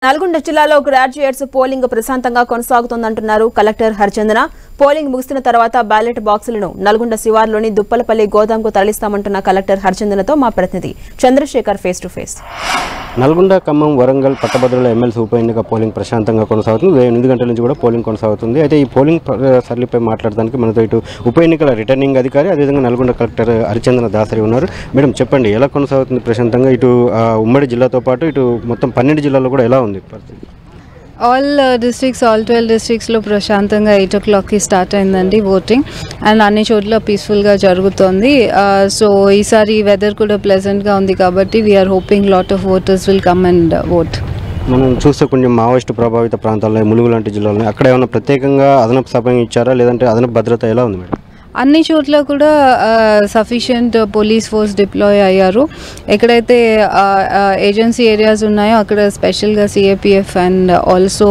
నల్గొండ జిల్లాలో graduates polling ప్రశాంతంగా కొనసాగుతోందంటున్నారు collector హరిచందన. Polling ముగిసిన తర్వాత బ్యాలెట్ బాక్సులను నల్గొండ శివార్లోని దుప్పలపల్లి గోదాంకు తరలిస్తామంటున్న కలెక్టర్ హరిచందనతో మా ప్రతినిధి Chandrashekar face to face. Nalgonda, Khammam, Warangal, పట్టభద్రుల ఎమ్మెల్సీ ఉప ఎన్నిక పోలింగ్ ప్రశాంతంగా కొనసాగుతుంది. ఉదయం 8 గంటల నుంచి కూడా పోలింగ్ కొనసాగుతుంది. అయితే ఈ పోలింగ్ సరళిపై మాట్లాడడానికి మనతో ఇటు ఉప ఎన్నికల రిటర్నింగ్ అధికారి, అదేవిధంగా నల్గొండ కలెక్టర్ హరిచందన దాసరి ఉన్నారు. మేడం చెప్పండి, ఎలా కొనసాగుతుంది ప్రశాంతంగా? ఇటు ఉమ్మడి జిల్లాతో పాటు ఇటు మొత్తం 12 జిల్లాల్లో కూడా ఎలా ఉంది పరిస్థితి? ఆల్ డిస్ట్రిక్ట్స్, ఆల్ 12 డిస్ట్రిక్ట్స్లో ప్రశాంతంగా 8 o'clockకి స్టార్ట్ అయిందండి ఓటింగ్. అండ్ అన్ని చోట్ల పీస్ఫుల్గా జరుగుతోంది. సో ఈసారి వెదర్ కూడా ప్లెజెంట్గా ఉంది కాబట్టి we are hoping lot of voters will come and vote. మనం చూస్తే కొంచెం మావోయిస్టు ప్రభావిత ప్రాంతాల్లో, ములుగు లాంటి జిల్లాలో అక్కడ ఏమైనా ప్రత్యేకంగా అదనపు సభ్యం ఇచ్చారా, లేదంటే అదనపు భద్రత ఎలా ఉంది మేడం? అన్ని చోట్ల కూడా సఫిషియంట్ పోలీస్ ఫోర్స్ డిప్లాయ్ అయ్యారు. ఎక్కడైతే ఏజెన్సీ ఏరియాస్ ఉన్నాయో అక్కడ స్పెషల్గా సిఏపిఎఫ్ అండ్ ఆల్సో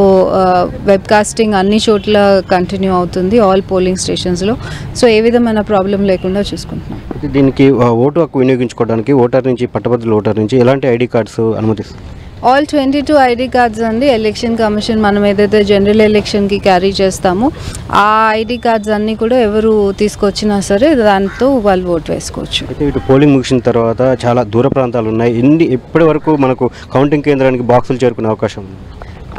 వెబ్కాస్టింగ్ అన్ని చోట్ల కంటిన్యూ అవుతుంది ఆల్ పోలింగ్ స్టేషన్స్లో. సో ఏ విధమైన ప్రాబ్లం లేకుండా చూసుకుంటున్నాం. దీనికి ఓటు హక్కు వినియోగించుకోవడానికి ఓటర్ నుంచి, పట్టభద్రుల ఓటర్ నుంచి ఎలాంటి ఐడి కార్డ్స్ అనుమతిస్తుంది? ఆల్ 22 ఐడి కార్డ్స్ అండి. ఎలక్షన్ కమిషన్ మనం ఏదైతే జనరల్ ఎలక్షన్కి క్యారీ చేస్తామో ఆ ఐడి కార్డ్స్ అన్నీ కూడా ఎవరు తీసుకొచ్చినా సరే దాంతో వాళ్ళు ఓటు వేసుకోవచ్చు. అయితే ఇటు పోలింగ్ ముగిసిన తర్వాత చాలా దూర ప్రాంతాలు ఉన్నాయి. ఇప్పటి వరకు మనకు కౌంటింగ్ కేంద్రానికి బాక్సులు చేరుకునే అవకాశం ఉంది?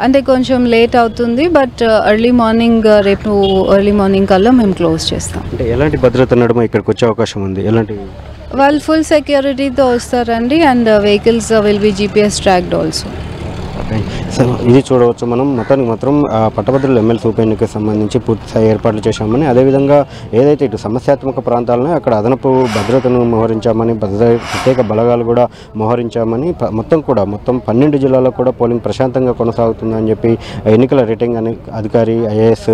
అంటే కొంచెం లేట్ అవుతుంది, బట్ ఎర్లీ మార్నింగ్, రేపు ఎర్లీ మార్నింగ్ కల్లా మేము క్లోజ్ చేస్తాం. అంటే ఎలాంటి భద్రత నడుమ ఇక్కడికి వచ్చే అవకాశం ఉంది? ఎలాంటి? వాళ్ళు ఫుల్ సెక్యూరిటీతో వస్తారండి. And vehicles will be GPS tracked also. ఇది చూడవచ్చు మనం. మొత్తానికి మాత్రం పట్టభద్రుల ఎమ్మెల్సీ ఉప ఎన్నికకు సంబంధించి పూర్తిస్థాయి ఏర్పాట్లు చేశామని, అదేవిధంగా ఏదైతే ఇటు సమస్యాత్మక ప్రాంతాలను అక్కడ అదనపు భద్రతను మోహరించామని, ప్రత్యేక బలగాలు కూడా మోహరించామని, మొత్తం 12 జిల్లాల్లో కూడా పోలింగ్ ప్రశాంతంగా కొనసాగుతుందని చెప్పి ఎన్నికల రిటర్నింగ్ అధికారి IAS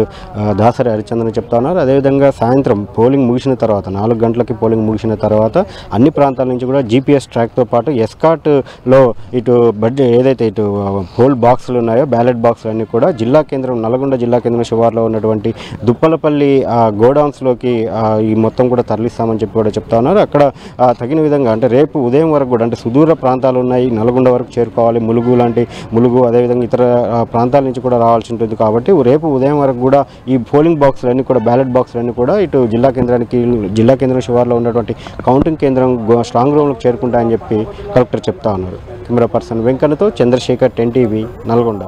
దాసరి హరిచందన చెప్తా ఉన్నారు. అదేవిధంగా సాయంత్రం పోలింగ్ ముగిసిన తర్వాత 4 గంటలకి పోలింగ్ ముగిసిన తర్వాత అన్ని ప్రాంతాల నుంచి కూడా GPS ట్రాక్తో పాటు ఎస్కాట్లో ఇటు ఏదైతే ఇటు పోల్ బాక్సులు ఉన్నాయో, బ్యాలెట్ బాక్సులు అన్నీ కూడా జిల్లా కేంద్రం, నల్గొండ జిల్లా కేంద్రం శివార్లో ఉన్నటువంటి దుప్పలపల్లి గోడౌన్స్లోకి ఈ మొత్తం కూడా తరలిస్తామని చెప్పి కూడా చెప్తా ఉన్నారు. అక్కడ తగిన విధంగా అంటే రేపు ఉదయం వరకు కూడా, అంటే సుదూర ప్రాంతాలు ఉన్నాయి, నల్గొండ వరకు చేరుకోవాలి, ములుగు అదేవిధంగా ఇతర ప్రాంతాల నుంచి కూడా రావాల్సి ఉంటుంది. కాబట్టి రేపు ఉదయం వరకు కూడా ఈ పోలింగ్ బాక్సులన్నీ కూడా, బ్యాలెట్ బాక్సులన్నీ కూడా ఇటు జిల్లా కేంద్రం శివార్లో ఉన్నటువంటి కౌంటింగ్ కేంద్రం స్ట్రాంగ్ రూమ్లకు చేరుకుంటాయని చెప్పి కలెక్టర్ చెప్తా ఉన్నారు. కెమెరా పర్సన్ వెంకన్నతో చంద్రశేఖర్, 10 TV, నల్గొండ.